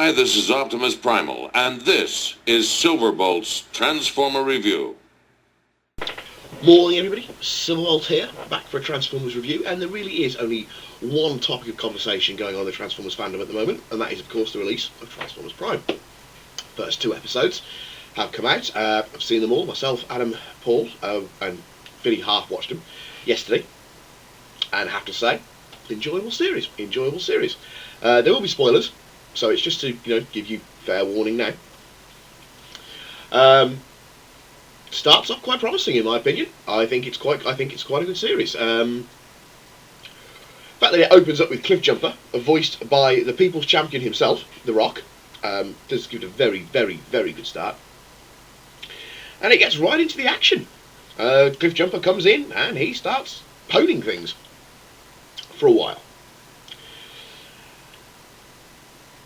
Hi, this is Optimus Primal, and this is Silverbolt's Transformer Review. Morning everybody, Silverbolt here, back for a Transformers review, and there really is only one topic of conversation going on in the Transformers fandom at the moment, and that is of course the release of Transformers Prime. First two episodes have come out. I've seen them all, myself, Adam, Paul, and Billy half watched them yesterday, and I have to say, enjoyable series. There will be spoilers, so it's just to give you fair warning now. Starts off quite promising in my opinion. I think it's quite a good series. The fact that it opens up with Cliffjumper, voiced by the People's Champion himself, The Rock, does give it a very good start. And it gets right into the action. Cliffjumper comes in and he starts poning things for a while.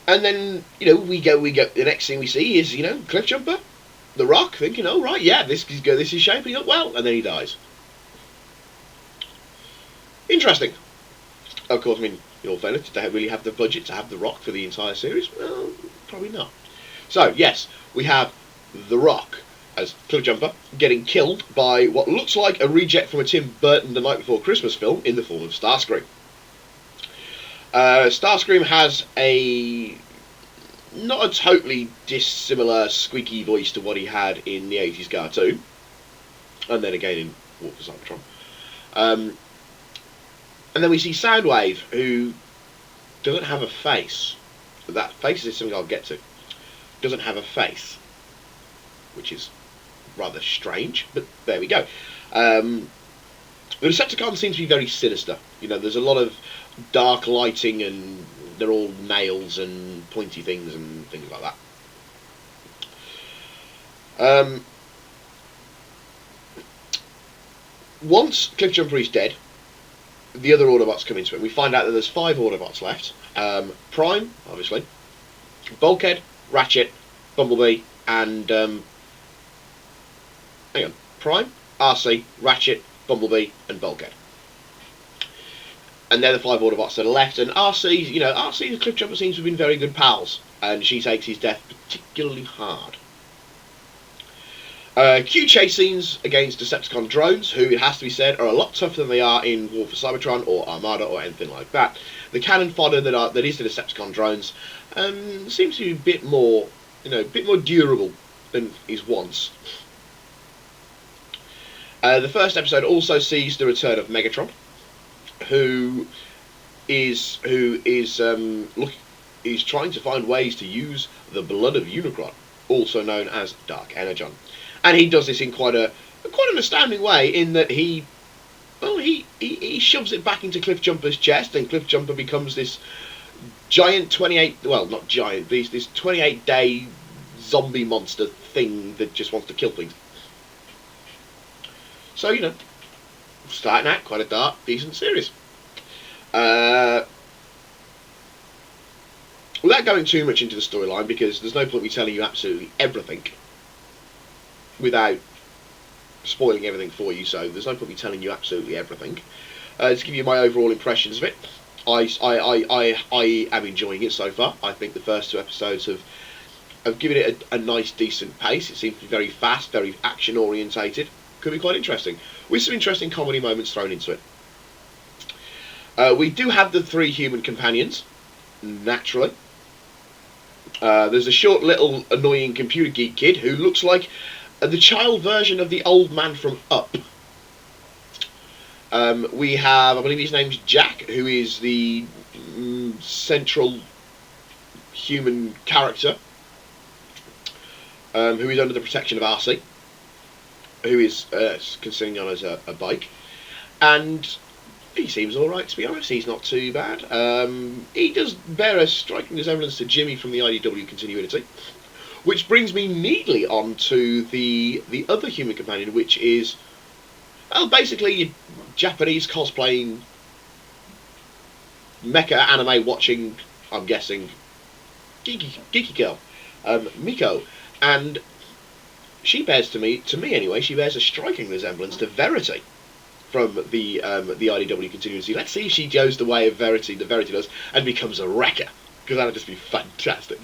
And then, we go. The next thing we see is, Cliffjumper, The Rock, thinking, oh right, yeah, this is shaping up well, and then he dies. Interesting. Of course, I mean, in all fairness, did they really have the budget to have The Rock for the entire series? Well, probably not. So yes, we have The Rock as Cliffjumper getting killed by what looks like a reject from a Tim Burton The Night Before Christmas film in the form of Starscream. Starscream has not a totally dissimilar squeaky voice to what he had in the 80s cartoon, and then again in War for Cybertron. And then we see Soundwave, who doesn't have a face. That face is something I'll get to. Doesn't have a face, which is rather strange, but there we go. The Decepticons seem to be very sinister. There's a lot of dark lighting, and they're all nails and pointy things and things like that. Once Cliffjumper is dead, the other Autobots come into it. We find out that there's 5 Autobots left. Prime, obviously, Bulkhead, Ratchet, Bumblebee, and Prime, RC, Ratchet, Bumblebee, and Bulkhead. And they're the 5 Autobots that are left. And RC and Cliffjumper seems to have been very good pals, and she takes his death particularly hard. Cue chase scenes against Decepticon drones, who, it has to be said, are a lot tougher than they are in War for Cybertron or Armada or anything like that. The cannon fodder that is the Decepticon drones seems to be a bit more durable than is once. The first episode also sees the return of Megatron, who is trying to find ways to use the blood of Unicron, also known as Dark Energon, and he does this in quite an astounding way. In that he shoves it back into Cliffjumper's chest, and Cliffjumper becomes this giant 28-day zombie monster thing that just wants to kill things. So starting out quite a dark, decent series. Without going too much into the storyline, because there's no point me telling you absolutely everything without spoiling everything for you, so there's no point me telling you absolutely everything. To give you my overall impressions of it, I am enjoying it so far. I think the first 2 episodes have given it a nice, decent pace. It seems to be very fast, very action-orientated. Could be quite interesting, with some interesting comedy moments thrown into it. We do have the 3 human companions, naturally. There's a short little annoying computer geek kid who looks like the child version of the old man from Up. We have, I believe his name's Jack, who is the central human character, who is under the protection of RC, who is considering on as a bike, and he seems alright, to be honest. He's not too bad. He does bear a striking resemblance to Jimmy from the IDW continuity, which brings me neatly on to the other human companion, which is, well, basically Japanese cosplaying, mecha anime watching, I'm guessing, geeky girl, Miko, and she bears to me anyway, she bears a striking resemblance to Verity from the IDW continuity. Let's see if she goes the way of Verity, the Verity does, and becomes a wrecker, because that would just be fantastic.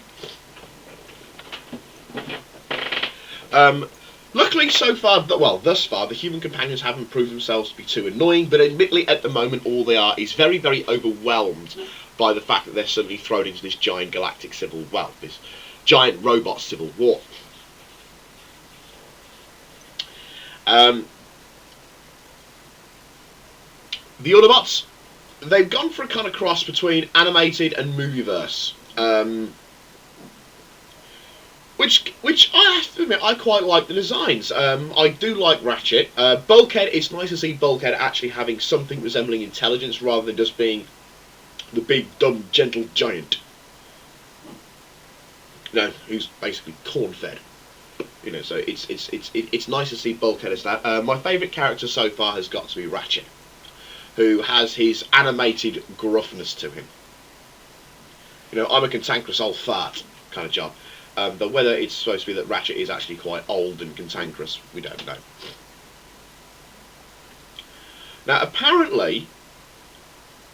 Luckily, so far, thus far, the human companions haven't proved themselves to be too annoying, but admittedly, at the moment, all they are is very, very overwhelmed by the fact that they're suddenly thrown into this giant galactic this giant robot civil war. The Autobots, they've gone for a kind of cross between animated and movieverse. Which I have to admit, I quite like the designs. I do like Ratchet. Bulkhead, it's nice to see Bulkhead actually having something resembling intelligence rather than just being the big, dumb, gentle giant. You know, who's basically corn-fed. You know, so it's nice to see Bulkhead as that. My favourite character so far has got to be Ratchet, who has his animated gruffness to him. You know, I'm a cantankerous old fart kind of job. But whether it's supposed to be that Ratchet is actually quite old and cantankerous, we don't know. Now, apparently,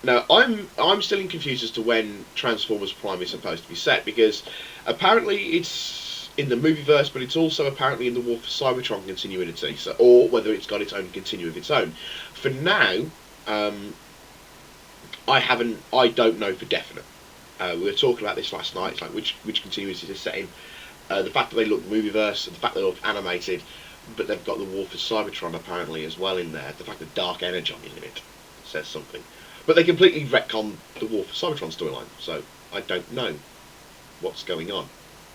I'm still confused as to when Transformers Prime is supposed to be set, because apparently it's in the movieverse, but it's also apparently in the War for Cybertron continuity, or whether it's got its own continuity of its own. For now, I don't know for definite. We were talking about this last night. It's like which continuity to set in. The fact that they look movieverse, the fact that they look animated, but they've got the War for Cybertron apparently as well in there. The fact that Dark Energon is in it says something. But they completely retcon the War for Cybertron storyline, so I don't know what's going on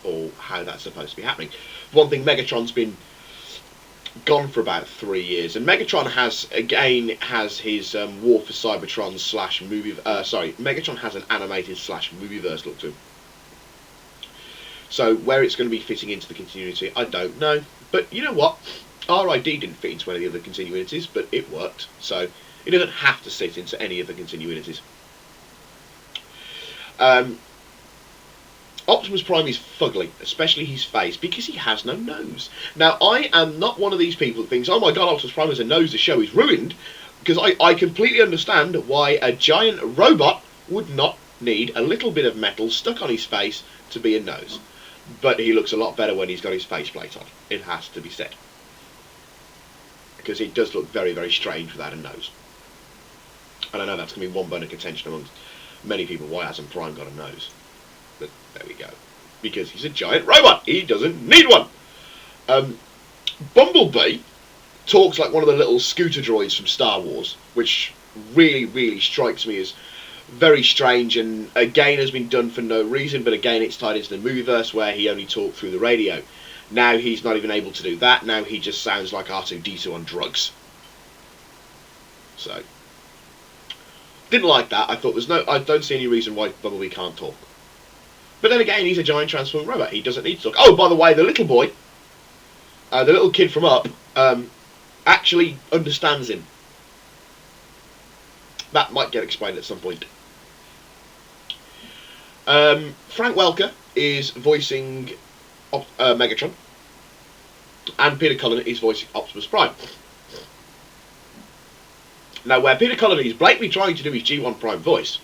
or how that's supposed to be happening. For one thing, Megatron's been gone for about 3 years, and Megatron has his War for Cybertron / movie. Megatron has an animated / movieverse look to him. So where it's going to be fitting into the continuity, I don't know. But you know what? RID didn't fit into any of the continuities, but it worked. So it doesn't have to sit into any of the continuities. Optimus Prime is fugly, especially his face, because he has no nose. Now, I am not one of these people that thinks, oh my god, Optimus Prime has a nose, the show is ruined, because I completely understand why a giant robot would not need a little bit of metal stuck on his face to be a nose. But he looks a lot better when he's got his faceplate on. It has to be said. Because it does look very, very strange without a nose. And I know that's going to be one bone of contention amongst many people. Why hasn't Prime got a nose? But there we go. Because he's a giant robot. He doesn't need one. Bumblebee talks like one of the little scooter droids from Star Wars, which really, really strikes me as very strange, and again has been done for no reason, but again it's tied into the movieverse where he only talked through the radio. Now he's not even able to do that. Now he just sounds like R2-D2 on drugs. So didn't like that. I thought I don't see any reason why Bumblebee can't talk. But then again, he's a giant transforming robot. He doesn't need to talk. Oh, by the way, the little boy, the little kid from Up, actually understands him. That might get explained at some point. Frank Welker is voicing Megatron, and Peter Cullen is voicing Optimus Prime. Now, where Peter Cullen is blatantly trying to do his G1 Prime voice,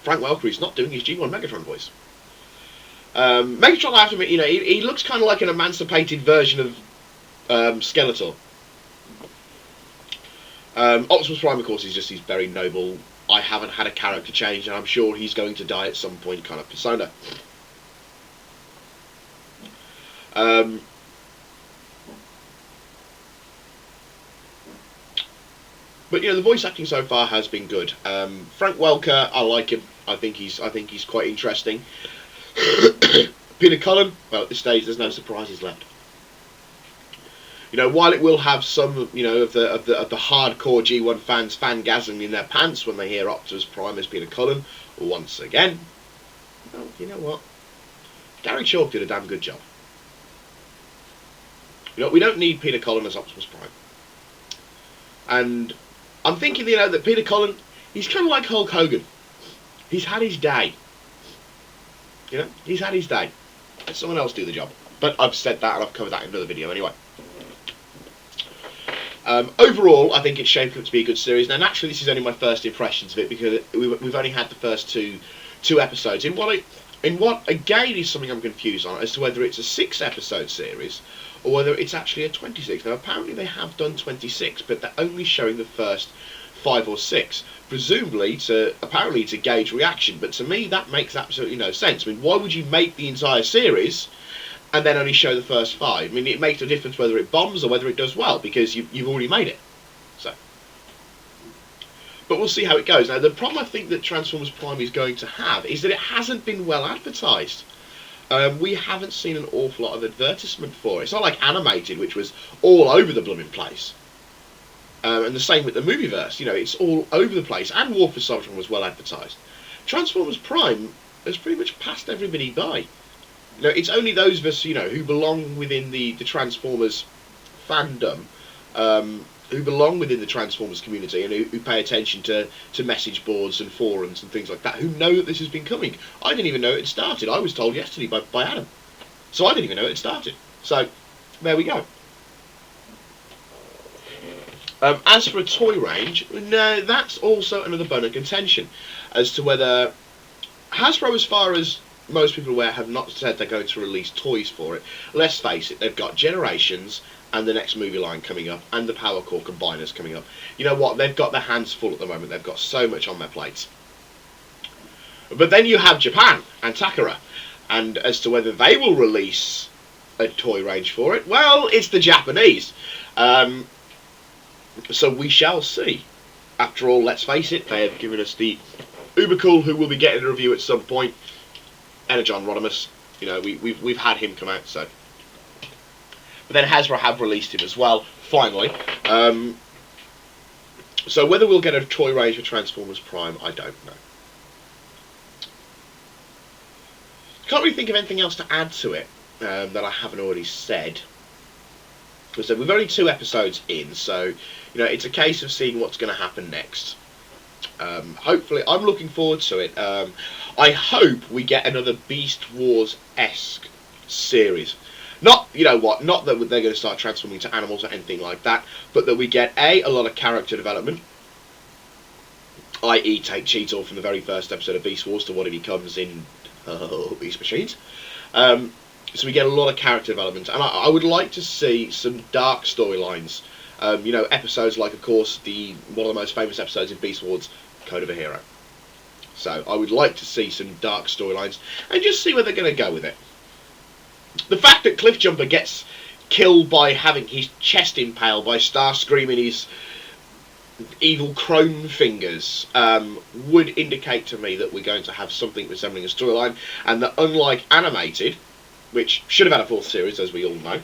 Frank Welker is not doing his G1 Megatron voice. Megatron, I have to admit, he looks kind of like an emancipated version of Skeletor. Optimus Prime, of course, he's very noble. I haven't had a character change, and I'm sure he's going to die at some point kind of persona. But the voice acting so far has been good. Frank Welker, I like him. I think he's quite interesting. Peter Cullen, well, at this stage, there's no surprises left. While it will have some, of the hardcore G1 fans fangasming in their pants when they hear Optimus Prime as Peter Cullen once again, well, you know what? Gary Chalk did a damn good job. We don't need Peter Cullen as Optimus Prime. And I'm thinking, that Peter Cullen, he's kind of like Hulk Hogan. He's had his day. He's had his day. Let someone else do the job. But I've said that, and I've covered that in another video anyway. Overall, I think it's shaping up to be a good series. Now, naturally, this is only my first impressions of it, because we've only had the first two episodes. In what in what again is something I'm confused on as to whether it's a 6-episode series or whether it's actually a 26. Now apparently they have done 26, but they're only showing the first 5 or 6, presumably apparently to gauge reaction. But to me that makes absolutely no sense. I mean, why would you make the entire series and then only show the first 5? I mean, it makes a difference whether it bombs or whether it does well, because you've already made it. So, but we'll see how it goes. Now, the problem I think that Transformers Prime is going to have is that it hasn't been well advertised. We haven't seen an awful lot of advertisement for it. It's not like Animated, which was all over the blooming place. And the same with the Movieverse. You know, it's all over the place. And War for Cybertron was well advertised. Transformers Prime has pretty much passed everybody by. You know, it's only those of us, you know, who belong within the Transformers fandom, who belong within the Transformers community and who pay attention to message boards and forums and things like that, who know that this has been coming. I didn't even know it had started. I was told yesterday by Adam. So I didn't even know it had started. So, there we go. As for a toy range, no, that's also another bone of contention as to whether Hasbro, as far as most people are aware, have not said they're going to release toys for it. Let's face it, they've got Generations and the next movie line coming up and the Power Core Combiners coming up. You know what, they've got their hands full at the moment. They've got so much on their plates. But then you have Japan and Takara, and as to whether they will release a toy range for it, well, it's the Japanese. So we shall see. After all, let's face it, they have given us the uber cool, who will be getting a review at some point, Energon Rodimus. You know, we've had him come out, so. But then Hasbro have released him as well, finally. So whether we'll get a toy range for Transformers Prime, I don't know. Can't really think of anything else to add to it that I haven't already said. So we're only 2 episodes in, so you know it's a case of seeing what's going to happen next. Hopefully, I'm looking forward to it. I hope we get another Beast Wars-esque series. Not, you know what, not that they're going to start transforming into animals or anything like that, but that we get a lot of character development, i.e. take Cheetor from the very first episode of Beast Wars to what he becomes in Beast Machines. So we get a lot of character development, and I would like to see some dark storylines. You know, episodes like, of course, one of the most famous episodes in Beast Wars, Code of a Hero. So I would like to see some dark storylines, and just see where they're going to go with it. The fact that Cliffjumper gets killed by having his chest impaled by Starscream in his evil chrome fingers would indicate to me that we're going to have something resembling a storyline, and that unlike Animated, which should have had a 4th series, as we all know,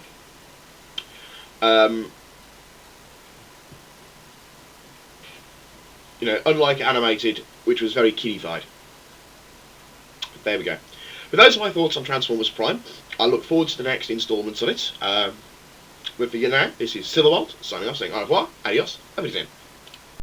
you know, unlike Animated, which was very kiddified. There we go. But those are my thoughts on Transformers Prime. I look forward to the next instalments on it. But for you now, this is Silverbolt, signing off, saying au revoir, adios, have a good day.